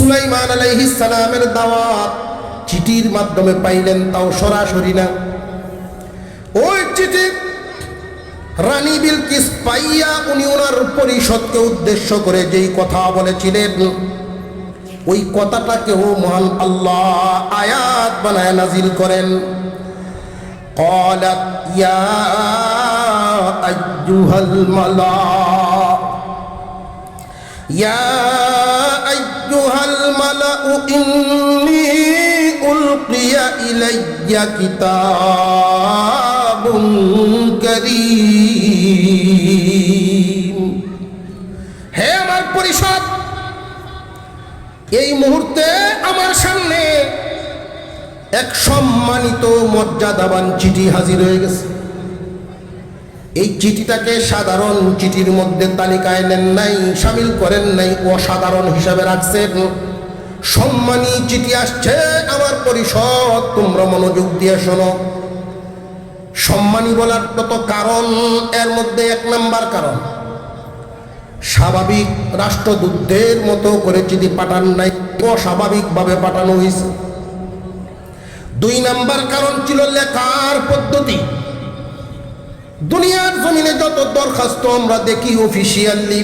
সুলাইমান আলাইহিস সালামের দাওয়াত চিঠির মাধ্যমে পাইলেন, তাও সরাসরি না। ওই চিঠি রানী বিলকিস পাইয়া উনি ওনার পরিষদকে উদ্দেশ্য করে যেই কথা বলেছিলেন, ওই কথাটাকেও মহান আল্লাহ আয়াত বানায় নাজিল করেন। قالت يا أيها الملأ إني ألقي إلي كتاب كريم। হে আমার পরিষদ, এই মুহূর্তে আমার সামনে এক সম্মানিত মর্যাদাবান চিঠি হাজির হয়ে গেছে। এই চিঠিটাকে সাধারণ চিঠির মধ্যে তালিকায় নেন নাই, শামিল করেন নাই, অসাধারণ হিসাবে রাখছেন। সম্মানী চিঠি আসছে আমার পরিষদ, তোমরা মনোযোগ দিয়ে শোনো। সম্মানী বলার কত কারণ, এর মধ্যে এক নাম্বার কারণ, স্বাভাবিক রাষ্ট্রদূতদের মতো করে চিঠি পাঠান নাই, অস্বাভাবিকভাবে পাঠানো হয়েছে। দুই নাম্বার কারণ ছিল লেখার পদ্ধতি। দুনিয়ার জমিনে যত দরখাস্ত আমরা দেখি অফিসিয়ালি,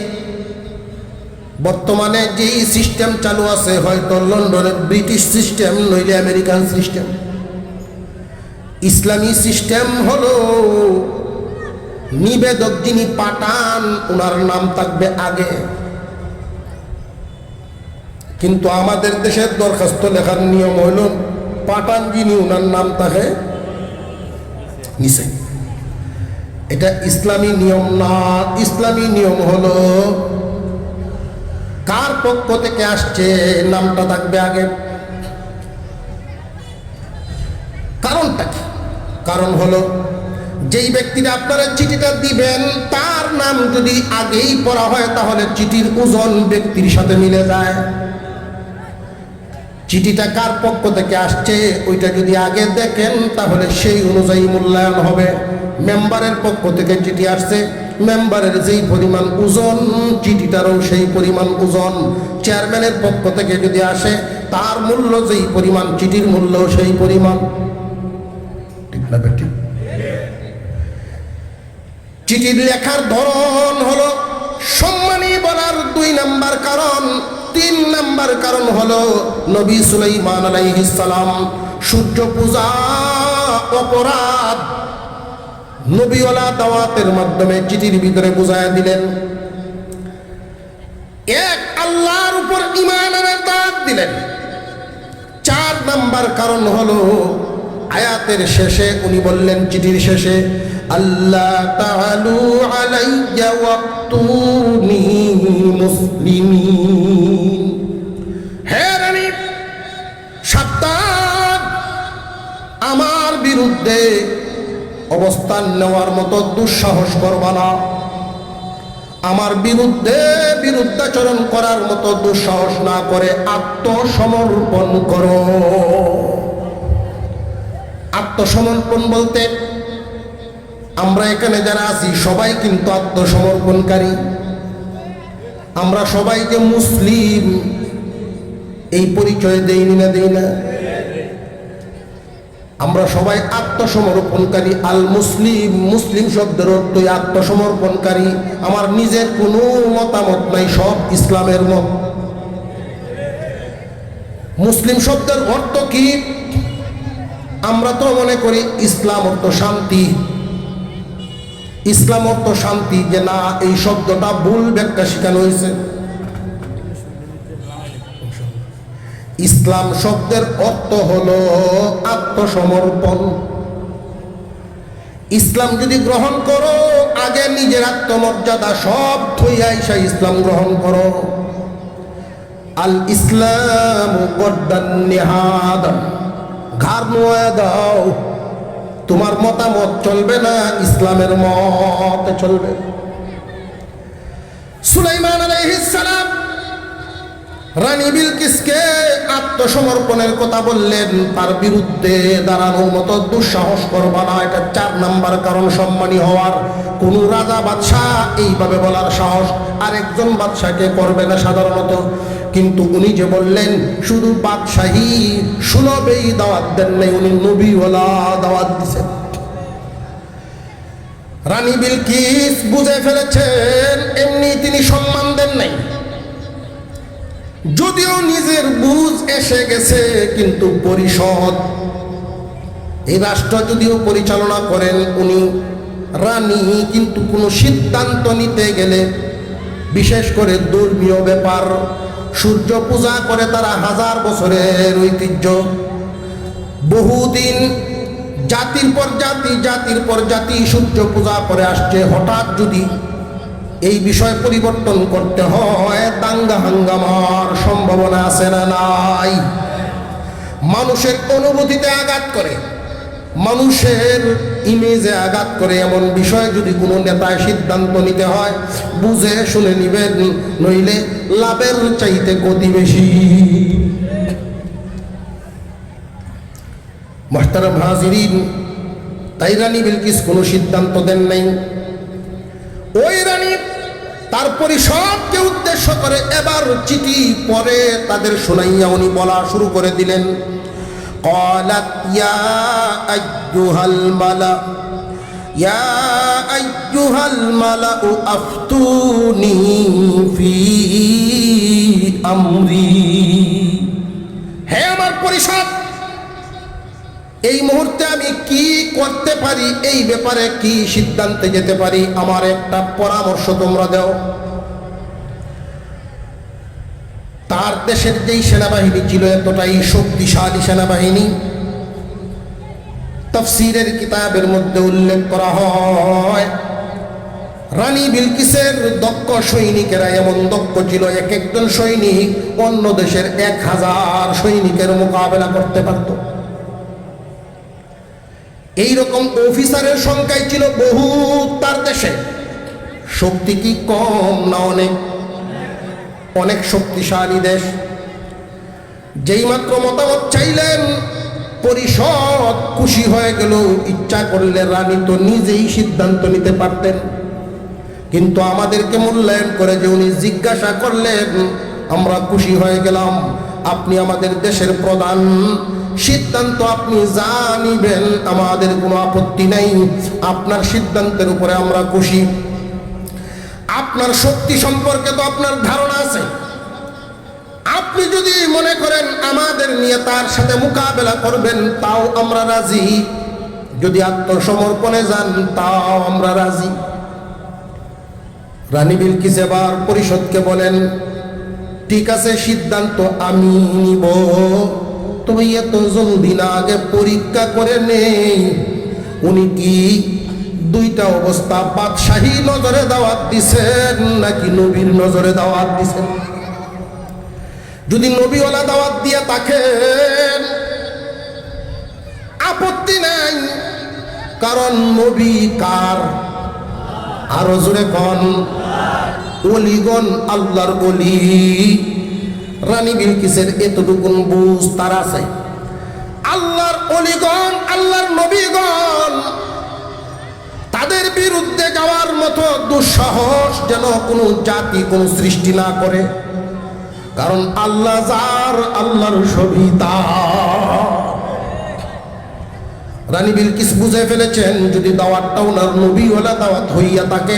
বর্তমানে যেই সিস্টেম চালু আছে, হয়তো লন্ডনের ব্রিটিশ সিস্টেম নইলে আমেরিকান সিস্টেম। ইসলামী সিস্টেম হলো নিবেদক যিনি পাঠান ওনার নাম থাকবে আগে, কিন্তু আমাদের দেশের দরখাস্ত লেখার নিয়ম হইল পাঠান যিনি ওনার নাম থাকে নিচে। এটা ইসলামী নিয়ম না। ইসলামী নিয়ম হলো কার পক্ষ থেকে আসছে নামটা থাকবে আগে। কারণটা কি? কারণ হলো যেই ব্যক্তিরা আপনারা চিঠিটা দিবেন তার নাম যদি আগেই পড়া হয় তাহলে চিঠির ওজন ব্যক্তির সাথে মিলে যায়। চিঠিটা কার পক্ষ থেকে আসছে ওইটা যদি আগে দেখেন তাহলে সেই অনুযায়ী মূল্যায়ন হবে। মেম্বারের পক্ষ থেকে চিঠি আসছে, মেম্বারের যেই পরিমাণ ওজন চিঠিটারও সেই পরিমাণ ওজন। চেয়ারম্যানের পক্ষ থেকে যদি আসে তার মূল্য যেই পরিমাণ চিঠির মূল্য সেই পরিমাণ। ঠিক না বেটি? চিঠির লেখার ধরন হলো সম্মানী বলার দুই নাম্বার কারণ। তিন নাম্বার কারণ হলো নবী সুলাইমান আলাইহিস সালাম সূর্য পূজা অপরাধ নবীওয়ালা দাওয়াতের মাধ্যমে চিঠির ভিতরে বুঝাইয়া দিলেন। এক আল্লাহর উপর ঈমান আনার দাওয়াত দিলেন। চার নাম্বার কারণ হলো আয়াতের শেষে উনি বললেন, চিঠির শেষে, আল্লাহ তাআলু আলাইয়া ওয়াক্তুনি মুসলিমিন। হে রানী, সাবধান, আমার বিরুদ্ধে অবস্থান নেওয়ার মতো দুঃসাহস করবা না। আমার বিরুদ্ধাচরণ করার মতো দুঃসাহস না করে আত্মসমর্পণ করো। আত্মসমর্পণ বলতে আমরা এখানে যারা আছি সবাই কিন্তু আত্মসমর্পণকারী। আমরা সবাই যে মুসলিম এই পরিচয় দেইনি না, দেই না? আমরা সবাই আত্মসমর্পণকারী। আল মুসলিম, মুসলিম শব্দের অর্থই আত্মসমর্পণকারী। আমার নিজের কোনো মতামত নাই, সব ইসলামের মত। মুসলিম শব্দের অর্থ কি? আমরা তো মনে করি ইসলাম অর্থ শান্তি, ইসলাম অর্থ শান্তি, যে না, এই শব্দটা ভুল ব্যাখ্যা শেখানো হয়েছে। ইসলাম শব্দের অর্থ হলো আত্মসমর্পণ। ইসলাম যদি গ্রহণ করো, আগে নিজের আত্মমর্যাদা সব থইয়া আইসা ইসলাম গ্রহণ করো। আল ইসলাম গদ্দান নিহাদ, ঘাড় নোয়া দাও। তোমার মতামত চলবে না, ইসলামের মত চলবে। সুলাইমান আলাইহিস সালাম রানী বিলকিসকে আত্মসমর্পণের কথা বললেন, তার বিরুদ্ধে দাঁড়ানোর মতো দুঃসাহস করবা না, এটা 4 নাম্বার কারণ সম্মানী হওয়ার। কোন রাজা বাদশাহ এইভাবে বলার সাহস আরেকজন বাদশাকে করবে না সাধারণত, কিন্তু উনি যে বললেন শুধু বাদশাহী সুলভেই দাওয়াত দেন নাই, উনি নবীওয়ালা দাওয়াত দিছেন। রানী বিলকিস বুঝে ফেলেছেন এমনি তিনি সম্মান দেন নাই, যদিও নিজের বুঝ এসে গেছে, কিন্তু পরিষদ এই রাষ্ট্র যদিও পরিচালনা করেন উনি রানী, কিন্তু কোনো সিদ্ধান্ত নিতে গেলে বিশেষ করে ধর্মীয় ব্যাপার, সূর্য পূজা করে তারা 1000 বছরের ঐতিহ্য, বহুদিন জাতির পর জাতি সূর্য পূজা করে আসছে, হঠাৎ যদি এই বিষয় পরিবর্তন করতে হয় দাঙ্গা হাঙ্গামার সম্ভাবনা আছে না নাই? মানুষের অনুভূতিতে আঘাত করে, মানুষের ইমেজে আঘাত করে এমন বিষয় যদি কোনো নেতায় সিদ্ধান্ত নিতে হয় বুঝে শুনে নিবেন, নইলে লাভের চাইতে ক্ষতি বেশি। মুহতারাম হাজিরিন, তাই রানী বিলকিস কোনো সিদ্ধান্ত দেন নাই। ওই রানী তার পরিষদকে উদ্দেশ্য করে এবার চিঠি পরে তাদের শোনাইয়া উনি বলা শুরু করে দিলেন, قالت يا أيها الملأ أفتوني في أمري। হে আমার পরিষদ, এই মুহূর্তে আমি কি করতে পারি, এই ব্যাপারে কি সিদ্ধান্তে যেতে পারি, আমার একটা পরামর্শ তোমরা দাও। তার দেশের যেই সেনাবাহিনী ছিল এতটাই শক্তিশালী সেনাবাহিনী, তাফসীরের কিতাবের মধ্যে উল্লেখ করা হয় রানী বিলকিসের দক্ষ সৈনিকেরা এমন দক্ষ ছিল, এক একজন সৈনিক অন্য দেশের 1000 সৈনিকের মোকাবেলা করতে পারত। এইরকম অফিসারের সংখ্যাই ছিল বহু তার দেশে। শক্তি কি কম না অনেক? অনেক শক্তিশালী দেশ। যেই মাত্র মতামত চাইলেন পরিষদ খুশি হয়ে গেল, ইচ্ছা করলে রানী তো নিজেই সিদ্ধান্ত নিতে পারতেন, কিন্তু আমাদেরকে মূল্যায়ন করে যে উনি জিজ্ঞাসা করলেন আমরা খুশি হয়ে গেলাম, আপনি আমাদের দেশের প্রধান, সিদ্ধান্ত আপনি যা নিবেন আমাদের কোনো আপত্তি নেই, আপনার সিদ্ধান্তের উপরে আমরা খুশি। আপনার শক্তি সম্পর্কে তো আপনার ধারণা আছে, আপনি যদি মনে করেন আমাদের নিয়ে তার সাথে মোকাবেলা করবেন তাও আমরা রাজি, যদি আত্মসমর্পণে যান তাও আমরা রাজি। রানী বিলকিস এবার পরিষদকে বলেন, ঠিক আছে সিদ্ধান্ত আমি নিব, তবে এত জলদি না, আগে পরীক্ষা করে নেই উনি কি 2টা অবস্থা, বাদশাহী নজরে দাওয়াত দিছেন নাকি নবীর নজরে দাওয়াত দিছেন। যদি নবীওয়ালা দাওয়াত দিয়ে থাকেন আপত্তি নাই, কারণ নবী কার? আরো জোরে কোন? ওলিগণ আল্লাহর ওলি। রানী বিলকিসের এতটুকুন বুঝ তার আছে, আল্লাহর ওলিগণ আল্লাহর নবীগণ তাদের বিরুদ্ধে যাওয়ার মতো দুঃসাহস যেন কোনো জাতি কোনো সৃষ্টি না করে, কারণ আল্লাহ যার আল্লাহর সবই তার। রানী বিলকিস বুঝে ফেলেছেন যদি দাওয়াতটা ওনার নবীওয়ালা দাওয়াত হইয়া থাকে,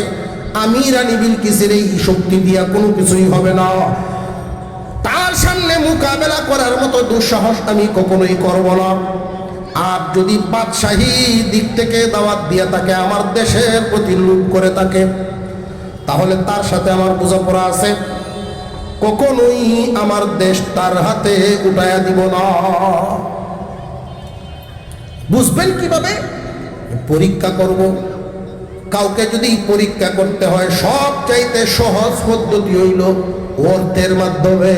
আমি রানী বিলকিসের এই শক্তি দিয়া কোনো কিছুই হবে না, তার সামনে মোকাবেলা করার মতো দুঃসাহস আমি কখনোই করব না। আর যদি বাদশাহী দিক থেকে দাওয়াত দিয়া থাকে, আমার দেশের প্রতি লুট করে থাকে, তাহলে তার সাথে আমার বোঝাপড়া আছে, কখনোই আমার দেশ তার হাতে উঠাইয়া দিব না। বুঝবেন কিভাবে? পরীক্ষা করব। কাউকে যদি পরীক্ষা করতে হয় সব চাইতে সহজ পদ্ধতি হইল অর্থের মাধ্যমে।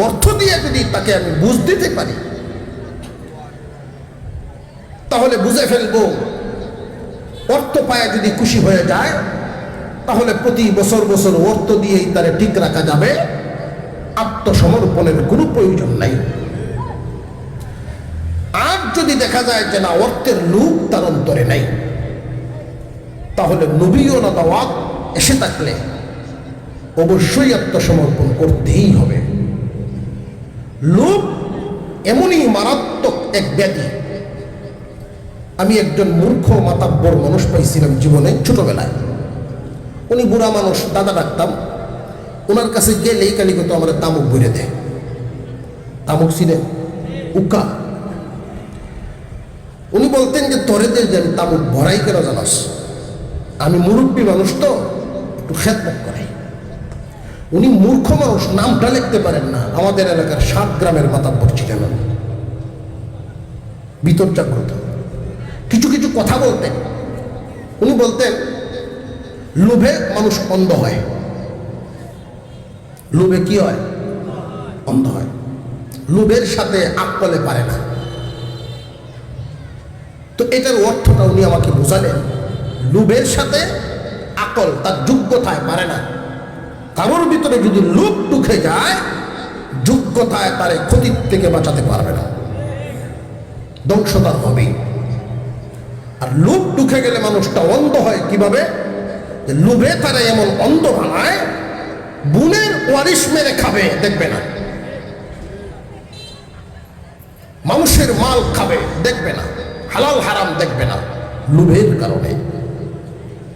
অর্থ দিয়ে যদি তাকে আমি বুঝ দিতে পারি তাহলে বুঝে ফেলবো। অর্থ পায় যদি খুশি হয়ে যায় তাহলে প্রতি বছর বছর অর্থ দিয়েই তারে ঠিক রাখা যাবে। আত্মসমর্পণের কোনো প্রয়োজন নাই। আর যদি দেখা যায় যে না, অর্থের লোভ তার অন্তরে নাই, তাহলে নবীও না দাওয়াত এসে থাকলে অবশ্যই আত্মসমর্পণ করতেই হবে। লোভ এমনই মারাত্মক এক ব্যাধি। আমি একজন মূর্খ মাতাব্বর মানুষ পাইছিলাম জীবনে ছোটবেলায়। উনি বুড়া মানুষ, দাদা ডাকতাম। ওনার কাছে গেলেই কালিগত আমার তামুক ভরে দেয়। তামুক ছিলেন উকা। উনি বলতেন যে তোরে দে, যে আমি তামুক ভরাই কেন জানাস? আমি মুরব্বী মানুষ তো একটু খেদমত করাই। উনি মূর্খ মানুষ, নামটা লিখতে পারেন না। আমাদের এলাকার 7 গ্রামের মাতাব্বর ছিলেন। ভিতর জাগ্রত কিছু কিছু কথা বলতেন। উনি বলতেন লোভে মানুষ অন্ধ হয়। লোভে কি হয়? অন্ধ হয়। লোভের সাথে আকলে পারে না। তো এটার অর্থটা উনি আমাকে বোঝালেন। লোভের সাথে আকল, তার যোগ্যতায় পারে না। কারোর ভিতরে যদি লোভ ঢুকে যায়, যোগ্যতায় তার ক্ষতির থেকে বাঁচাতে পারবে না, ধ্বংসতার হবে। আর লোভ ঢুকে গেলে মানুষটা অন্ধ হয় কিভাবে? লোভে তারা এমন অন্ধ বানায়, বুনের ওয়ারিশ মেরে খাবে দেখবে না, মানুষের মাল খাবে দেখবে না, হালাল হারাম দেখবে না, লোভের কারণে।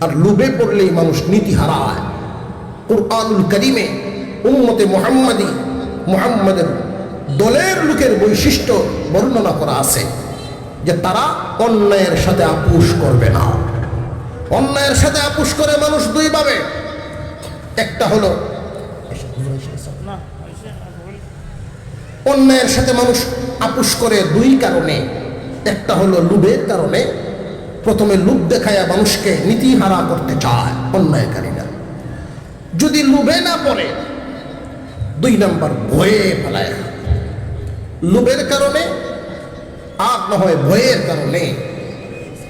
আর লোভে পড়লেই মানুষ নীতি হারায়। কুরআনুল কারীমে উম্মতে মুহাম্মাদের দলের লোকের বৈশিষ্ট্য বর্ণনা করা আছে যে তারা অন্যায়ের সাথে আপোষ করবে না। অন্যায়ের সাথে আপোষ করে মানুষ দুই ভাবে। একটা হলো অন্যায়ের সাথে মানুষ আপোষ করে দুই কারণে। একটা হলো লোভের কারণে। প্রথমে লোভ দেখায়া মানুষকে নীতিহারা করতে চায় অন্যায়কারীরা। যদি লোভে না পড়ে, 2 নাম্বার ভয়ে ফেলায়। লোভের কারণে আর না হয় ভয়ের কারণে,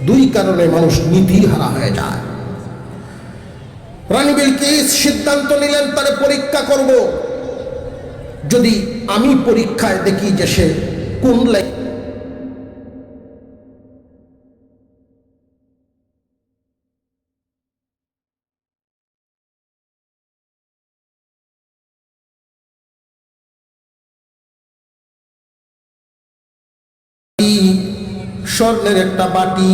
2 কারণে মানুষ নীতিহারা হয়ে যায়। রানী বিলকিস সিদ্ধান্ত নিলেন তারে পরীক্ষা করব। যদি আমি পরীক্ষায় দেখি যে সে কোন লাইন স্বর্ণের একটা বাটি,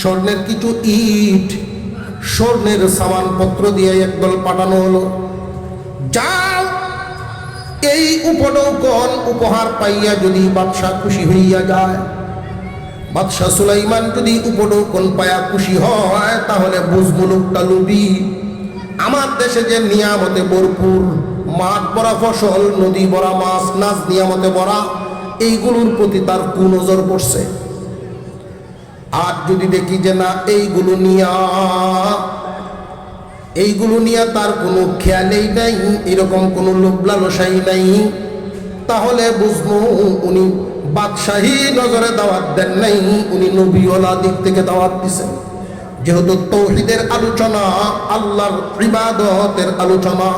স্বর্ণের কিছু ইট, স্বর্ণের সামানপত্র দিয়ে একদল পাঠানো হলো। যাও, এই উপঢৌকন উপহার পাইয়া যদি বাদশাহ খুশি হইয়া যায়, বাদশাহ সুলাইমান যদি উপঢৌকন পাইয়া খুশি হয়, তাহলে বুঝবো লোকটা লোভী। আমার দেশে যে নিয়ামতে ভরপুর, মাঠ ভরা ফসল, নদী ভরা মাছ, নাচ নিয়ামতে ভরা, এইগুলোর প্রতি তার কুনজর পড়ছে। আর যদি দেখি যে না, এইগুলো নিয়া তার কোনো খেয়ালেই নাই, এরকম কোনো লোভ লালসাই নাই, তাহলে বুঝবো উনি বাদশাহী নজরে দাওয়াত দেন নাই, উনি নবীওয়ালা দিক থেকে দাওয়াত দিছেন। যেহেতু তাওহীদের আলোচনা, আল্লাহর ইবাদতের আলোচনা।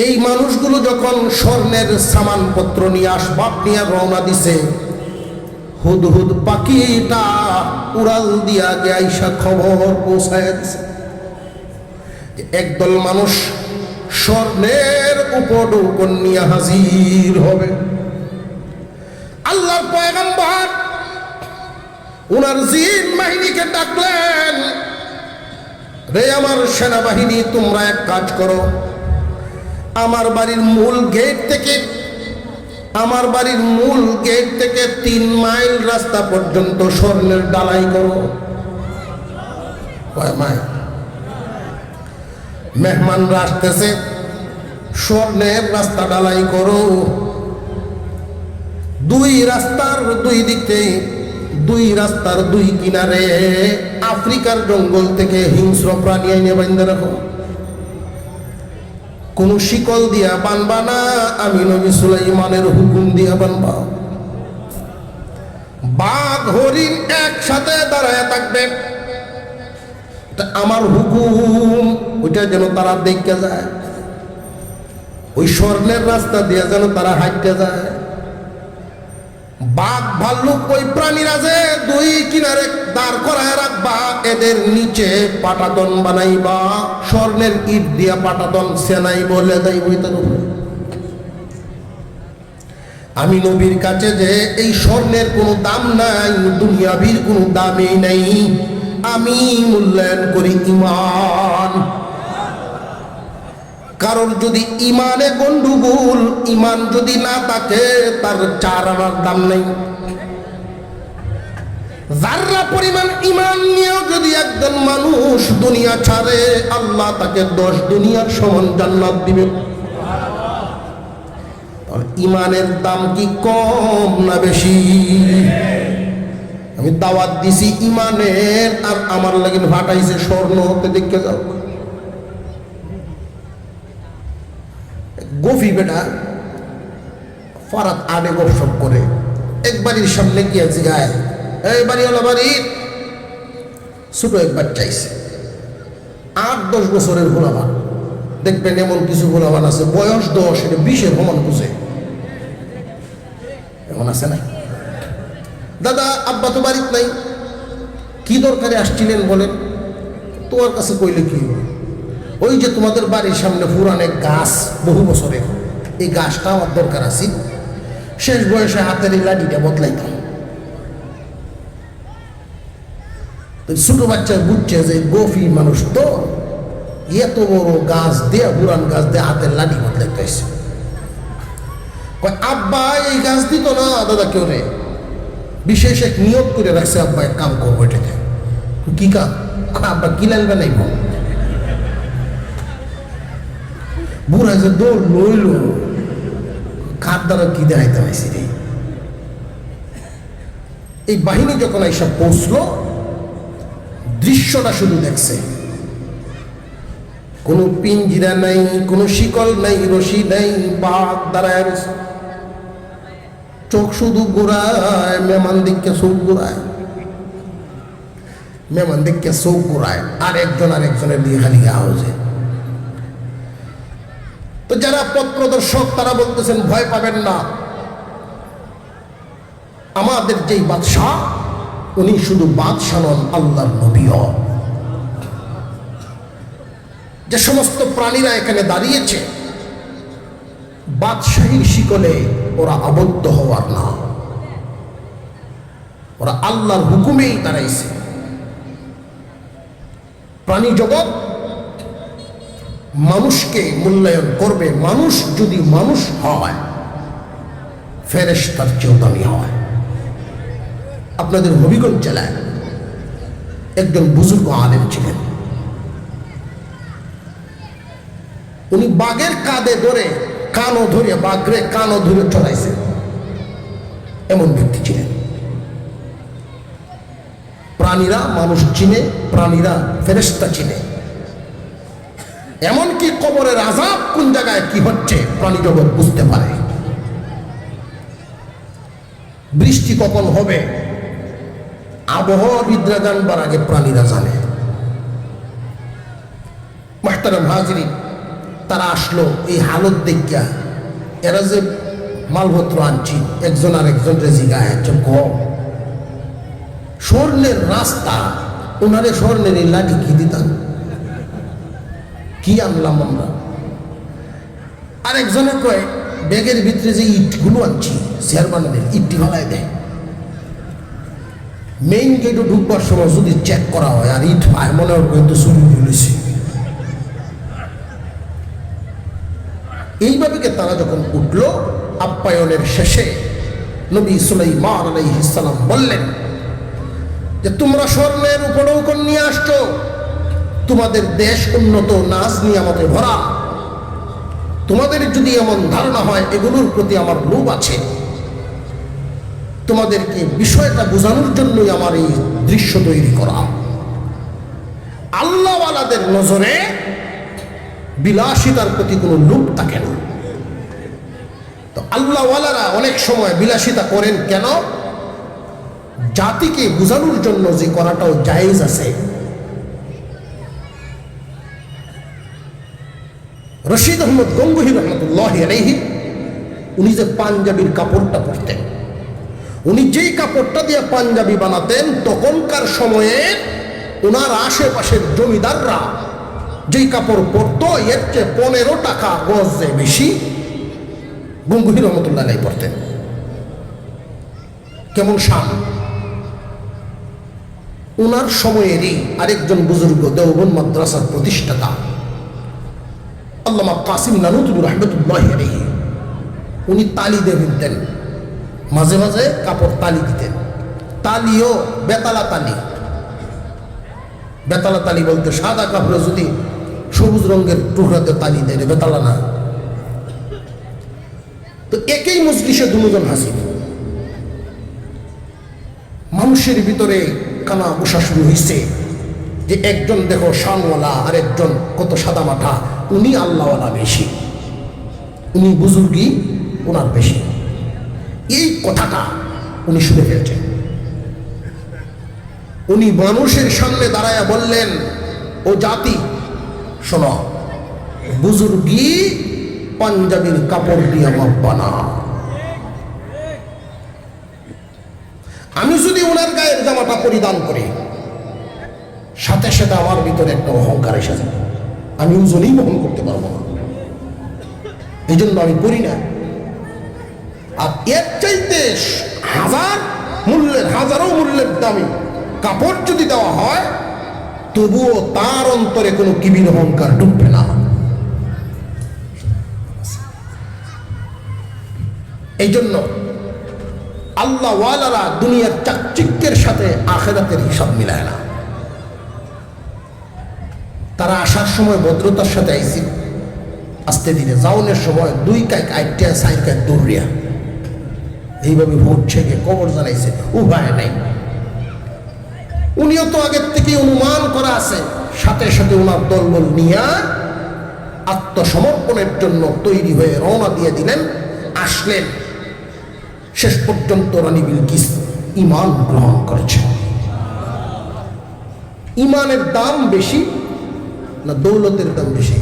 এই মানুষগুলো যখন স্বর্ণের সামানপত্র নিয়ে, আসবাব নিয়ে রওনা দিছে, হুদহুদ পাখিটা উড়াল দিয়া আইসা খবর পৌঁছায় দিছে একদল মানুষ স্বর্ণের উপঢৌকন নিয়ে হাজির হবে। আল্লাহর পয়গম্বর উনার জিন বাহিনীকে ডাকলেন, রে আমার সেনাবাহিনী, তোমরা এক কাজ করো, আমার বাড়ির মূল গেট থেকে 3 মাইল রাস্তা পর্যন্ত স্বর্ণের ডালাই করো। মেহমানরা আসতেছে, স্বর্ণের রাস্তা ডালাই করো। 2 রাস্তার 2 দিকে, 2 রাস্তার 2 কিনারে আফ্রিকার জঙ্গল থেকে হিংস্র প্রাণী এনে বাঁধে রাখো। কোন শিকল দিয়া বানবা না, আমি নবী সুলাইমানের হুকুম দিয়া বানবা। বাঘ হরিণ একসাথে দাঁড়ায় থাকবে, আমার হুকুম, ওইটা যেন তারা দেখে যায়। ওই স্বর্ণের রাস্তা দিয়ে যেন তারা হাঁটতে যায়। বাঘ ভাল্লুক ওই প্রাণীরা যে দুই কিনারে দাঁড় করায় রাখবা, এদের নিচে পাটাতন বানাইবা, স্বর্ণের ইট দিয়া পাটাতন সেনাই বলে দেয় বইতার উপরে। আমি নবীর কাছে যে এই স্বর্ণের কোনো দাম নাই, দুনিয়াবির কোনো দামই নাই, আমি মূল্যায়ন করি ঈমান। কারণ যদি ঈমানে গন্ডগোল, ঈমান যদি না থাকে তার চার আনার দাম নেই। যারা পরিমাণ ঈমান নিয়েও যদি একজন মানুষ দুনিয়া ছাড়ে, আল্লাহ তাকে 10 দুনিয়ার সমান জান্নাত দিবে। ঈমানের দাম কি কম না বেশি? আমি দাওয়াত দিছি ঈমানের, আর আমার লাগে ভাটাইছে স্বর্ণ। হতে দেখে যাও গফি বেটা ফারাত আডে গপসপ করে এক বাড়ির সামনে গিয়ে জিগায়, এই বাড়িওয়ালা বাড়ির ছোট এক বাচ্চাইছে, 8-10 বছরের গোলাবান। দেখবেন এমন কিছু গোলাবান আছে বয়স 10, এটা 20-এর সমান বুঝে, এমন আছে না? দাদা আব্বা তো বাড়িতে নাই, কি দরকারে আসছিলেন বলেন? তোমার কাছে কইলে কি হবে? ওই যে তোমাদের বাড়ির সামনে পুরান এক গাছ, বহু বছরের, এই গাছটা আমার দরকার আছে, শেষ বয়সে হাতের এই লাঠিটা বদলাইতাম। ছোট বাচ্চা বুঝছে যে গফি মানুষ তো, এত বড় গাছ দিয়ে, পুরান গাছ দিয়ে হাতের লাঠি বদলাইতে হয়েছে। আব্বা এই গাছ দিত না দাদা কেউ রে, বিশেষ এক নিয়োগ করে রাখছে, আব্বা এক কাম করবো এটাতে। কি কাম? আব্বা কিলাল বানাইব। বুড়া যে দৌড় লইল, কার দ্বারা কি দেখাইতে হয়েছে রে? এই বাহিনী যখন এইসব পৌঁছলো, দৃশ্যটা শুধু দেখছে, কোনো পিঞ্জিরা নাই, কোনো শিকল নাই, রশি নাই, বাঘ দাঁড়ায় রয়েছে, চোখ শুধু ঘোরায়, মেহমান দিককে চোখ ঘোরায়, মেহমান দিককে চোখ ঘোরায়, আর একজনের দিয়ে খালি আওয়াজে। তো যারা পথ প্রদর্শক তারা বলতেছেন ভয় পাবেন না, আমাদের যেই বাদশাহ উনি শুধু বাদশাহ নন, আল্লাহর নবীও। যে সমস্ত প্রাণীরা এখানে দাঁড়িয়েছে, বাদশাহীর শিকলে ওরা আবদ্ধ হওয়ার না, ওরা আল্লাহর হুকুমেই দাঁড়াইছে। প্রাণী জগৎ মানুষকে মূল্যায়ন করবে, মানুষ যদি মানুষ হয়, ফেরেশতার চেয়েও দামি হয়। আপনাদের হবিগঞ্জ জেলায় একজন বুজুর্গ আলেম ছিলেন, উনি বাঘের কাঁধে ধরে কানও ধরে, বাঘরে কানও ধরে চড়াইছে, এমন ব্যক্তি ছিলেন। প্রাণীরা মানুষ চিনে, প্রাণীরা ফেরেশতা চিনে। এমনকি কবরের আযাব কোন জায়গায় কি হচ্ছে প্রাণী জগৎ বুঝতে পারে। বৃষ্টি কখন হবে আবহাওয়াবিদরা জানবার আগে প্রাণীরা জানে। মুহতারাম হাজিরিন, তারা আসলো এই হালত দেখিয়া, এরা যে মালপত্র আনছি, একজন আর একজন জিগায়, একজন কম স্বর্ণের রাস্তা, ওনারে স্বর্ণের এই লাঠি কি দিতাম, কি আনলাম আমরা? আরেকজনে কয় ব্যাগের ভিতরে যে ইটগুলো আনছি, চেয়ারম্যানের ইটটি ফেলায় দেয়। মেইন গেটও ঢুকবার সময় যদি চেক করা হয় আর ইট পায়, মনে হয় কিন্তু চুরি তুলেছি। এইভাবে তারা যখন উঠল, আপ্যায়নের শেষে নবী সুলাইমান আলাইহিস সালাম বললেন যে তোমরা স্বর্ণের উপঢৌকন নিয়ে আসছো, তোমাদের দেশ উন্নত, নাজ নিয়ামতে ভরা, তোমাদের যদি এমন ধারণা হয় এগুলোর প্রতি আমার লোভ আছে, তোমাদেরকে বিষয়টা বোঝানোর জন্যই আমার এই দৃশ্য তৈরি করা। আল্লাহওয়ালাদের নজরে বিলাসিতার প্রতি কোনো লোভ থাকে না। তো আল্লাহওয়ালারা অনেক সময় বিলাসিতা করেন কেন? জাতিকে বোঝানোর জন্য যে করাটাও জায়েজ আছে। রশিদ আহমদ গঙ্গুহি রহমতুল্লাহ আলাইহি উনি যে পাঞ্জাবির কাপড়টা পরতেন, উনি যেই কাপড়টা দিয়ে পাঞ্জাবি বানাতেন তখনকার সময়ে ওনার আশেপাশের জমিদাররা যেই কাপড় পরতো এর চেয়ে 15 টাকা গজে বেশি গঙ্গুহি রহমতুল্লাহ আলাইহি পরতেন। কেমন শান! ওনার সময়েরই আরেকজন বুজুর্গ দেওবন্দ মাদ্রাসার প্রতিষ্ঠাতা আল্লামা কাসিম নানুতুবি রহমতুল্লাহ আলাইহি উনি তালি দিয়ে দিতেন, মাঝে মাঝে কাপড় তালি দিতেন। তালিও বেতালা তালি। বেতালা তালি বলতে সাদা কাপড়ে যদি সবুজ রঙের টুকরাতে তালি দেয়, বেতালা না। তো একই মজলিসে দুজন হাসিন, মানুষের ভিতরে কানা বসা শুরু হয়েছে যে একজন দেখো শানওয়ালা আর একজন কত সাদা মাথা, উনি আল্লাহওয়ালা বেশি, উনি বুজুর্গি ওনার বেশি। এই কথাটা উনি শুনে ফেলছেন। উনি মানুষের সামনে দাঁড়ায়া বললেন, ও জাতি শোনো, বুজুর্গি পাঞ্জাবির কাপড় দিয়ে মাপবা না। আমি যদি ওনার গায়ের জামাটা পরিধান করি, সাথে সাথে আমার ভিতরে একটা অহংকার এসে যাবে, আমি ওজনই বহন করতে পারবো না, এই জন্য আমি পরি না। আর এর চাইতে হাজারো মূল্যের দামি কাপড় যদি দেওয়া হয়, তবুও তার অন্তরে কোনো কিবির অহংকার ডুববে না। এই জন্য আল্লাহ ওয়ালারা দুনিয়ার চাকচিক্যের সাথে আখেরাতের হিসাব মিলায় না। তারা আসার সময় ভদ্রতার সাথে আইসি, আসতে দিনে যাওনের সময় 2 কাইক 8টা 4 কাইক দৌড়িয়া এইভাবে ভোট ছেকে কবর জানাইছে, উপায় নাই। উনিও তো আগের থেকে অনুমান করা আছে, সাথে সাথে ওনার দলবল নিয়ে আত্মসমর্পণের জন্য তৈরি হয়ে রওনা দিয়ে দিলেন। আসলেন, শেষ পর্যন্ত রানী বিলকিস ঈমান গ্রহণ করেছে। ঈমানের দাম বেশি না দৌলতের দাম বেশি?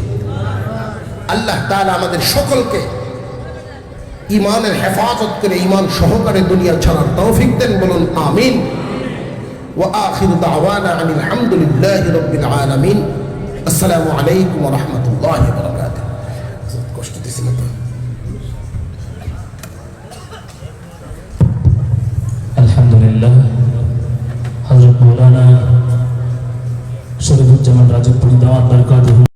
আল্লাহ তাআলা আমাদের সকলকে ঈমানের হেফাজত করে ঈমান সহকারে দুনিয়া ছাড়ার তৌফিক দেন, বলুন আমিন। ওয়া আখিরু দাওয়ানা আনিল হামদুলিল্লাহি রাব্বিল আলামিন। আসসালামু আলাইকুম ওয়া রাহমাতুল্লাহি ওয়া বারাকাতুহু।